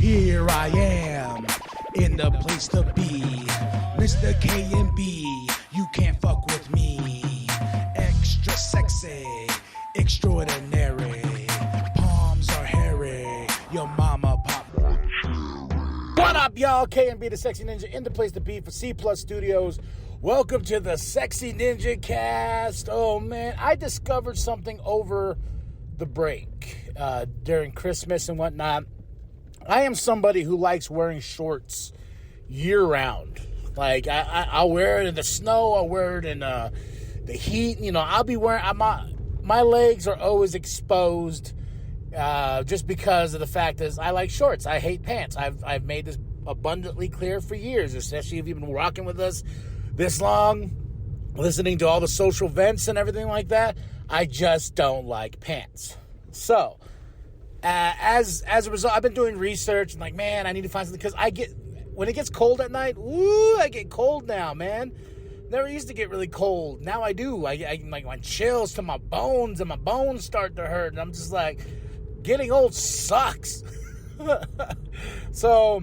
Here I am, in the place to be. Mr. K and B, you can't fuck with me. Extra sexy, extraordinary. Palms are hairy, your mama pop. What up, y'all? K and B, the Sexy Ninja, in the place to be for C Plus Studios. Welcome to the Sexy Ninjacast. Oh, man, I discovered something over the break during Christmas and whatnot. I am somebody who likes wearing shorts year-round. Like, I'll wear it in the snow. I'll wear it in the heat. You know, I'll be wearing... my legs are always exposed just because of the fact is I like shorts. I hate pants. I've made this abundantly clear for years, especially if you've been rocking with us this long, listening to all the social vents and everything like that. I just don't like pants. So... as a result, I've been doing research and like, man, I need to find something because when it gets cold at night, I get cold now, man. Never used to get really cold. Now I do. I like my chills to my bones and my bones start to hurt. And I'm just like, getting old sucks. So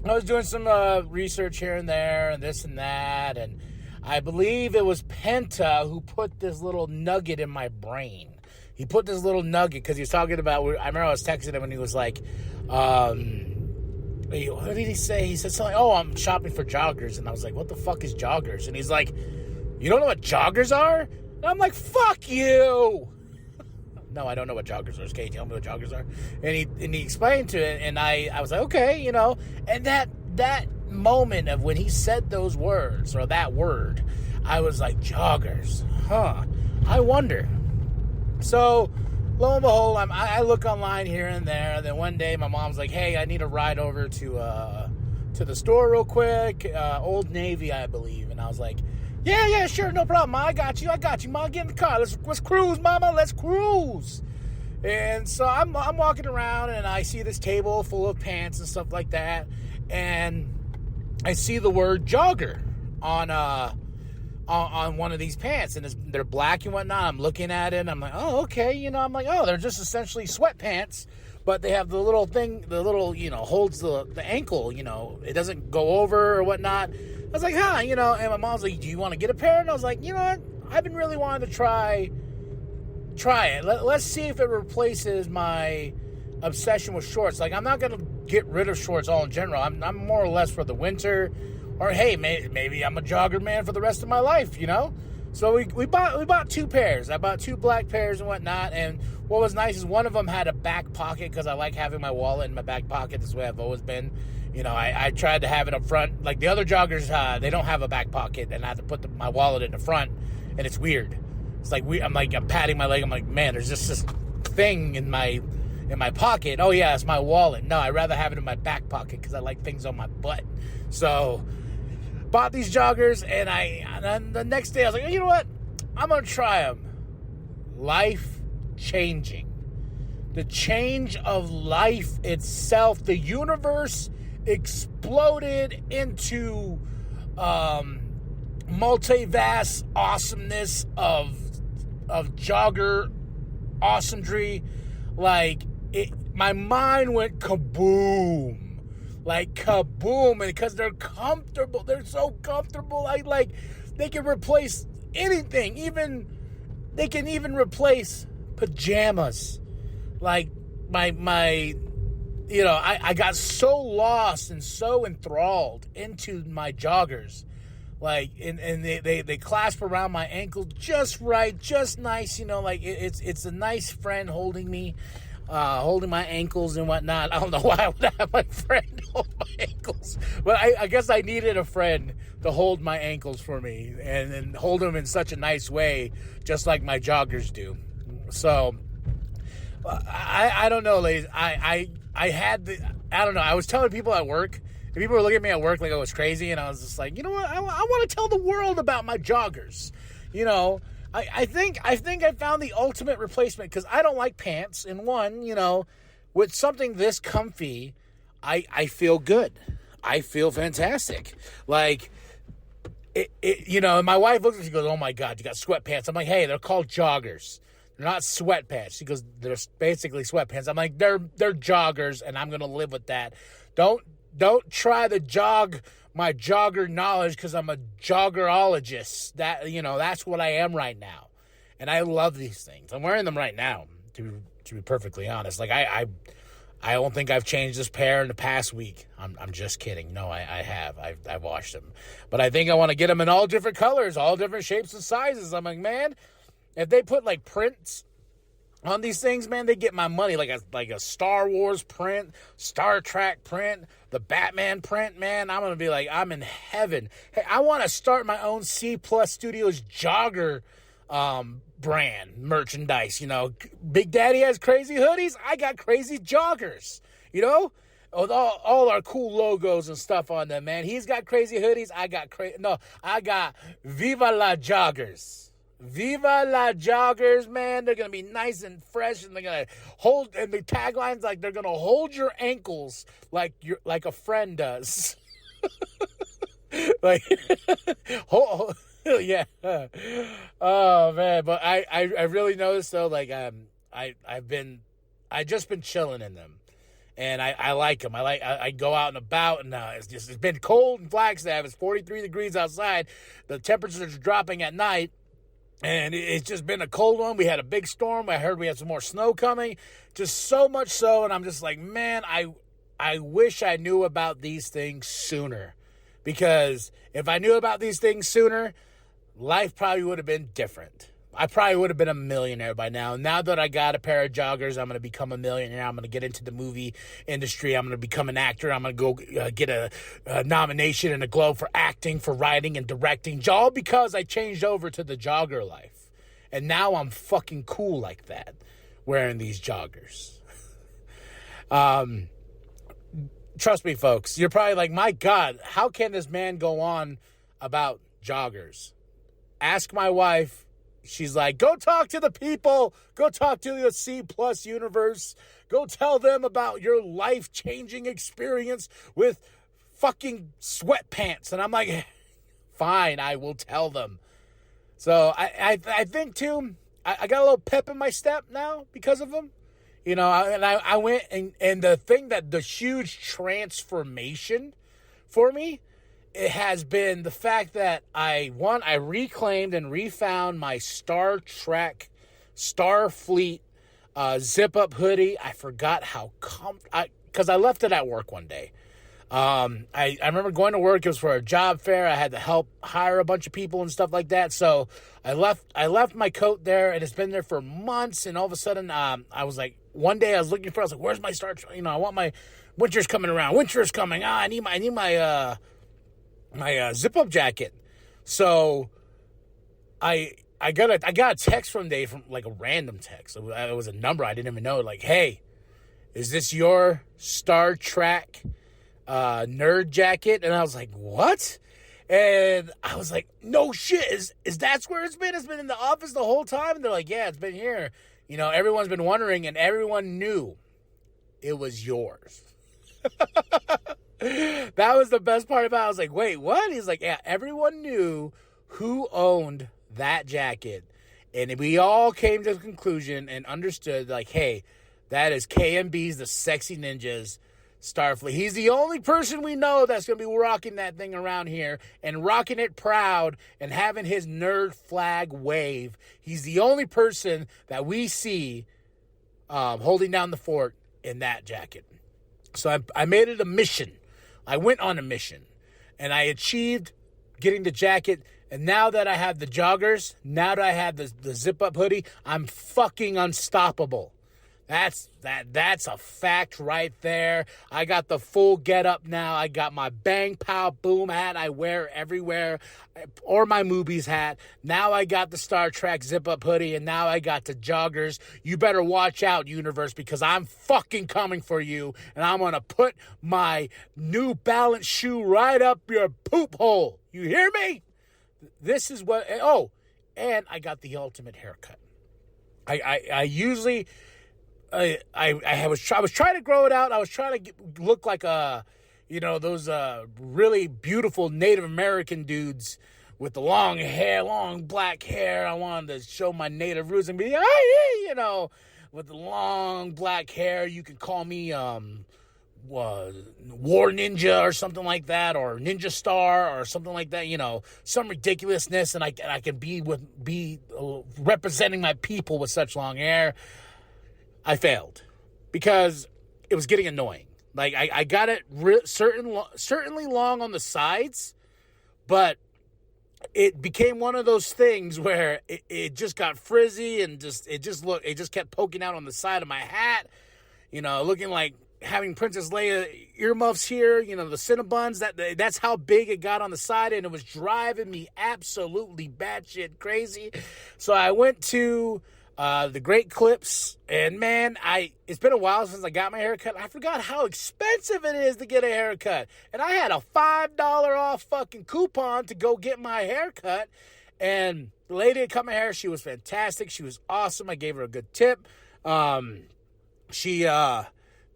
I was doing some research here and there and this and that. And I believe it was Penta who put this little nugget in my brain. He put this little nugget because he was talking about, I remember I was texting him and he was like, what did he say? He said something, I'm shopping for joggers. And I was like, what the fuck is joggers? And he's like, you don't know what joggers are? And I'm like, fuck you. No, I don't know what joggers are. Can you tell me what joggers are? And he explained to it and I was like, okay, you know. And that moment of when he said those words or that word, I was like, joggers, I wonder. So, lo and behold, I look online here and there. Then one day, my mom's like, "Hey, I need a ride over to the store real quick, Old Navy, I believe." And I was like, "Yeah, sure, no problem. Ma, I got you, Mom. Get in the car. Let's cruise, Mama. Let's cruise." And so I'm walking around and I see this table full of pants and stuff like that, and I see the word jogger on one of these pants, and they're black and whatnot. I'm looking at it, and I'm like, oh, okay, you know, I'm like, oh, they're just essentially sweatpants, but they have the little thing, you know, holds the ankle, you know, it doesn't go over or whatnot. I was like, you know, and my mom's like, do you want to get a pair? And I was like, you know what, I've been really wanting to try it. Let's see if it replaces my obsession with shorts. Like, I'm not going to get rid of shorts all in general. I'm more or less for the winter. Or, hey, maybe I'm a jogger man for the rest of my life, you know? So we bought two pairs. I bought two black pairs and whatnot. And what was nice is one of them had a back pocket because I like having my wallet in my back pocket. This way I've always been. You know, I tried to have it up front. Like the other joggers, they don't have a back pocket. And I have to put my wallet in the front. And it's weird. It's like, I'm patting my leg. I'm like, man, there's just this thing in my pocket. Oh, yeah, it's my wallet. No, I'd rather have it in my back pocket because I like things on my butt. So... bought these joggers, and then the next day I was like, you know what? I'm going to try them. Life-changing. The change of life itself. The universe exploded into multi-vast awesomeness of jogger awesomery. Like, my mind went kaboom. Like, kaboom, and because they're comfortable, they're so comfortable, they can replace anything, they can even replace pajamas. Like, you know, I got so lost and so enthralled into my joggers, like, and they clasp around my ankle just right, just nice, you know, like, it's a nice friend holding me, holding my ankles and whatnot. I don't know why I would have my friend hold my ankles, but I guess I needed a friend to hold my ankles for me and hold them in such a nice way, just like my joggers do. So I don't know, ladies. I don't know. I was telling people at work, and people were looking at me at work like I was crazy, and I was just like, you know what? I want to tell the world about my joggers. You know, I think I found the ultimate replacement because I don't like pants. And one, you know, with something this comfy, I feel good. I feel fantastic. Like, you know, and my wife looks at me and she goes, oh my God, you got sweatpants. I'm like, hey, they're called joggers. They're not sweatpants. She goes, they're basically sweatpants. I'm like, they're joggers, and I'm gonna live with that. Don't try to jog my jogger knowledge because I'm a joggerologist. That's what I am right now, and I love these things. I'm wearing them right now. To be perfectly honest, like I don't think I've changed this pair in the past week. I'm just kidding. No, I have. I've washed them, but I think I want to get them in all different colors, all different shapes and sizes. I'm like, man, if they put like prints on these things, man, they get my money. Like a Star Wars print, Star Trek print, the Batman print, man. I'm gonna be like, I'm in heaven. Hey, I want to start my own C Plus Studios jogger brand merchandise. Big Daddy has crazy hoodies. I got crazy joggers. With all our cool logos and stuff on them, man. He's got crazy hoodies. I got Viva la Joggers. Viva la Joggers, man. They're going to be nice and fresh, and they're going to and the tagline's like, they're going to hold your ankles like a friend does. Like, yeah. Oh, man. But I really noticed, though, like, I just been chilling in them. And I like them. I go out and about, and it's been cold in Flagstaff. It's 43 degrees outside. The temperatures are dropping at night. And it's just been a cold one. We had a big storm. I heard we had some more snow coming. Just so much so. And I'm just like, man, I wish I knew about these things sooner. Because if I knew about these things sooner, life probably would have been different. I probably would have been a millionaire by now. Now that I got a pair of joggers, I'm going to become a millionaire. I'm going to get into the movie industry. I'm going to become an actor. I'm going to go get a nomination and a Globe for acting, for writing and directing, all because I changed over to the jogger life. And now I'm fucking cool like that, wearing these joggers. Trust me, folks. You're probably like, my God, how can this man go on about joggers? Ask my wife. She's like, go talk to the people. Go talk to the C Plus universe. Go tell them about your life-changing experience with fucking sweatpants. And I'm like, fine, I will tell them. So I think, too, I got a little pep in my step now because of them. I went, and the huge transformation for me, it has been the fact that I reclaimed and refound my Star Trek, Starfleet zip-up hoodie. I forgot how because I left it at work one day. I remember going to work. It was for a job fair. I had to help hire a bunch of people and stuff like that. So I left my coat there, and it's been there for months. And all of a sudden, I was like, one day I was looking for it. I was like, where's my Star Trek? I want my winter's coming around. Winter's coming. I need my zip-up jacket. So I got a text from Dave, from like a random text. It was a number I didn't even know. Like, hey, is this your Star Trek nerd jacket? And I was like, what? And I was like, no shit. Is that's where it's been? It's been in the office the whole time? And they're like, yeah, it's been here. Everyone's been wondering, and everyone knew it was yours. That was the best part about it. I was like, wait, what? He's like, yeah, everyone knew who owned that jacket. And we all came to the conclusion and understood, like, hey, that is KMB's The Sexy Ninjas Starfleet. He's the only person we know that's going to be rocking that thing around here and rocking it proud and having his nerd flag wave. He's the only person that we see holding down the fort in that jacket. So I made it a mission. I went on a mission, and I achieved getting the jacket. And now that I have the joggers, now that I have the zip-up hoodie, I'm fucking unstoppable. That's a fact right there. I got the full get-up now. I got my bang, pow, boom hat I wear everywhere, or my movies hat. Now I got the Star Trek zip-up hoodie, and now I got the joggers. You better watch out, universe, because I'm fucking coming for you, and I'm going to put my New Balance shoe right up your poop hole. You hear me? This is what... Oh, and I got the ultimate haircut. I usually... I was trying to grow it out. I was trying to look like those really beautiful Native American dudes with the long hair, long black hair. I wanted to show my native roots and be, hey, you know, with the long black hair. You can call me War Ninja or something like that, or Ninja Star or something like that. You know, some ridiculousness, and I can be representing my people with such long hair. I failed because it was getting annoying. Like, I got it certainly long on the sides, but it became one of those things where it just got frizzy and it just kept poking out on the side of my hat, you know, looking like having Princess Leia earmuffs here, you know, the Cinnabons, that's how big it got on the side, and it was driving me absolutely batshit crazy. So I went to the Great Clips, and man, it's been a while since I got my haircut. I forgot how expensive it is to get a haircut, and I had a $5 off fucking coupon to go get my haircut, and the lady that cut my hair, she was fantastic. She was awesome. I gave her a good tip. She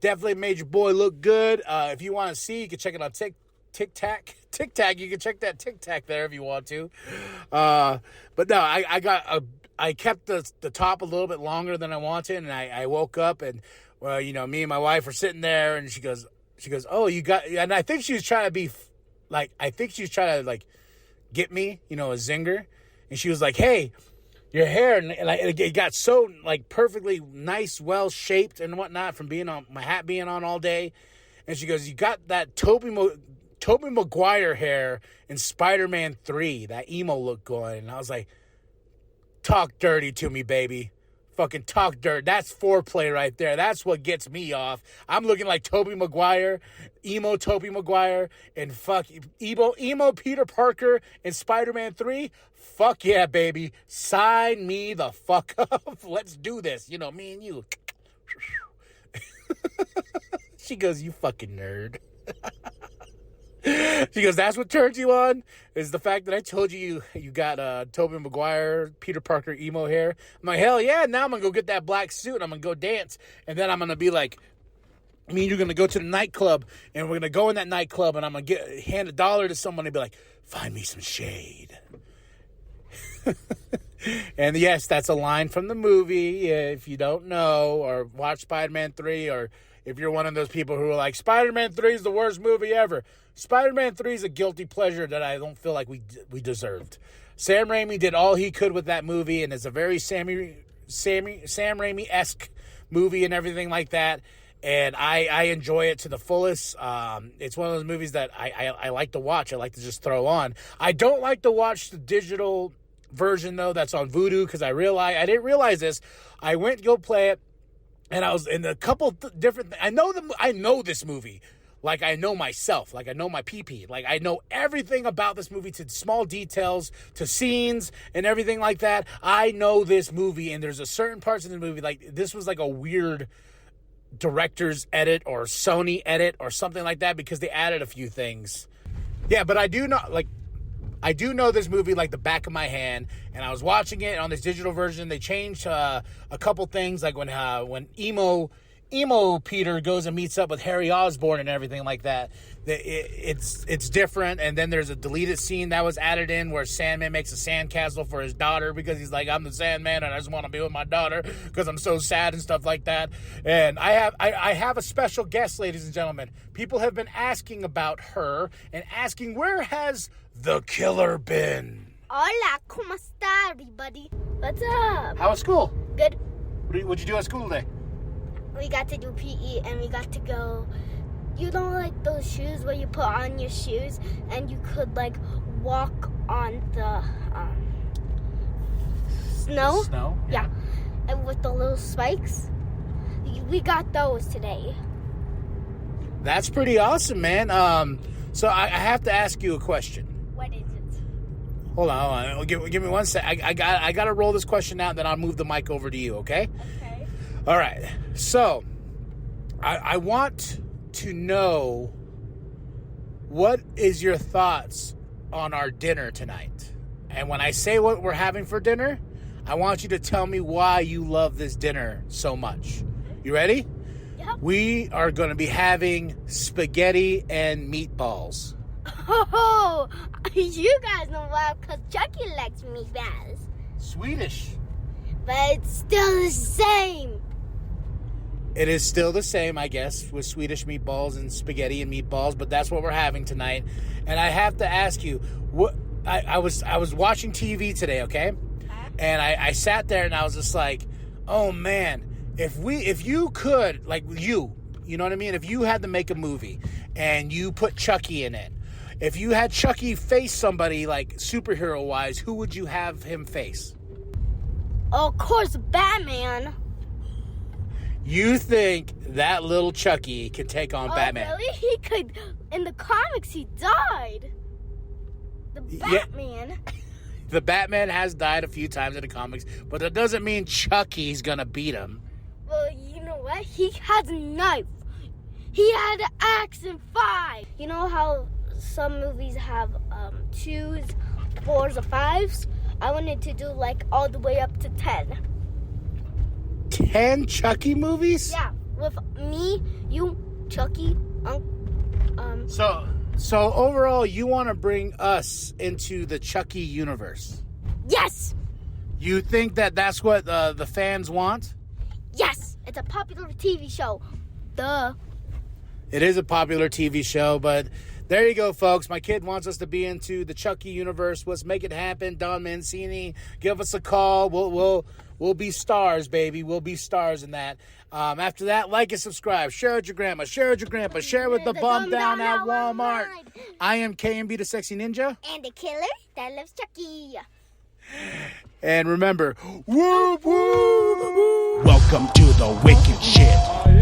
definitely made your boy look good. If you want to see, you can check it on TikTok. You can check that TikTok there if you want to. But no, I kept the top a little bit longer than I wanted, and I woke up, and well, you know, me and my wife were sitting there, and she goes, oh, you got, and I think she was trying to be like, get me, you know, a zinger, and she was like, hey, your hair, and it got so like perfectly nice, well shaped and whatnot from being on my hat being on all day, and she goes, you got that Tobey Maguire hair in Spider-Man 3, that emo look going, and I was like, talk dirty to me, baby. Fucking talk dirt. That's foreplay right there. That's what gets me off. I'm looking like Tobey Maguire, emo Tobey Maguire, and fuck emo Peter Parker in Spider-Man 3. Fuck yeah, baby. Sign me the fuck up. Let's do this. You know, me and you. She goes, you fucking nerd. She goes, that's what turns you on? Is the fact that I told you got Tobey Maguire, Peter Parker emo hair? I'm like, hell yeah, now I'm going to go get that black suit, and I'm going to go dance, and then I'm going to be like, me and you're going to go to the nightclub, and we're going to go in that nightclub, and I'm going to hand $1 to someone and be like, find me some shade. And yes, that's a line from the movie, if you don't know, or watch Spider-Man 3, or if you're one of those people who are like, Spider-Man 3 is the worst movie ever. Spider-Man 3 is a guilty pleasure that I don't feel like we deserved. Sam Raimi did all he could with that movie, and it's a very Sam Raimi-esque movie and everything like that. And I enjoy it to the fullest. It's one of those movies that I like to watch. I like to just throw on. I don't like to watch the digital version, though, that's on Vudu, because I didn't realize this. I went to go play it, and I was in a couple different. I know this movie. Like I know myself, like I know my pee-pee, like I know everything about this movie, to small details, to scenes and everything like that. I know this movie, and there's a certain parts of the movie, like this was like a weird director's edit or Sony edit or something like that, because they added a few things. Yeah, but I do know this movie like the back of my hand, and I was watching it on this digital version. They changed a couple things, like when emo Peter goes and meets up with Harry Osborn and everything like that. It's different. And then there's a deleted scene that was added in where Sandman makes a sandcastle for his daughter, because he's like, I'm the Sandman and I just want to be with my daughter because I'm so sad and stuff like that. And I have a special guest, ladies and gentlemen. People have been asking about her and asking, where has the killer been? Hola, ¿cómo está, everybody? What's up? How was school? Good. What'd you do at school today? We got to do PE, and we got to go, you know, like those shoes where you put on your shoes and you could like walk on the snow? Snow? Yeah. And with the little spikes. We got those today. That's pretty awesome, man. So I have to ask you a question. What is it? Hold on. Give me 1 sec. I got to roll this question out, then I'll move the mic over to you, okay? Okay. All right. So I want to know, what is your thoughts on our dinner tonight? And when I say what we're having for dinner, I want you to tell me why you love this dinner so much. You ready? Yep. We are going to be having spaghetti and meatballs. Oh, you guys know why? Because Chucky likes meatballs. Swedish. But it's still the same. It is still the same, I guess, with Swedish meatballs and spaghetti and meatballs, but that's what we're having tonight. And I have to ask you, what I was watching TV today, okay? And I sat there and I was just like, oh man, if you could, like you know what I mean? If you had to make a movie and you put Chucky in it, if you had Chucky face somebody like superhero-wise, who would you have him face? Of course, Batman. You think that little Chucky can take on Batman? Really? He could. In the comics, he died. The Batman. Yeah. The Batman has died a few times in the comics, but that doesn't mean Chucky's gonna beat him. Well, you know what? He has a knife. He had an axe and 5. You know how some movies have 2s, 4s, or 5s? I wanted to do like all the way up to 10. 10 Chucky movies? Yeah, with me, you, Chucky, So overall, you want to bring us into the Chucky universe? Yes! You think that that's what the fans want? Yes! It's a popular TV show. Duh. It is a popular TV show, but there you go, folks. My kid wants us to be into the Chucky universe. Let's make it happen. Don Mancini, give us a call. We'll be stars, baby. We'll be stars in that. After that, like and subscribe. Share with your grandma. Share with your grandpa. Share with the bum down at Walmart. I am KMB, the Sexy Ninja. And the killer that loves Chucky. And remember, whoop, whoop. Welcome to the wicked shit.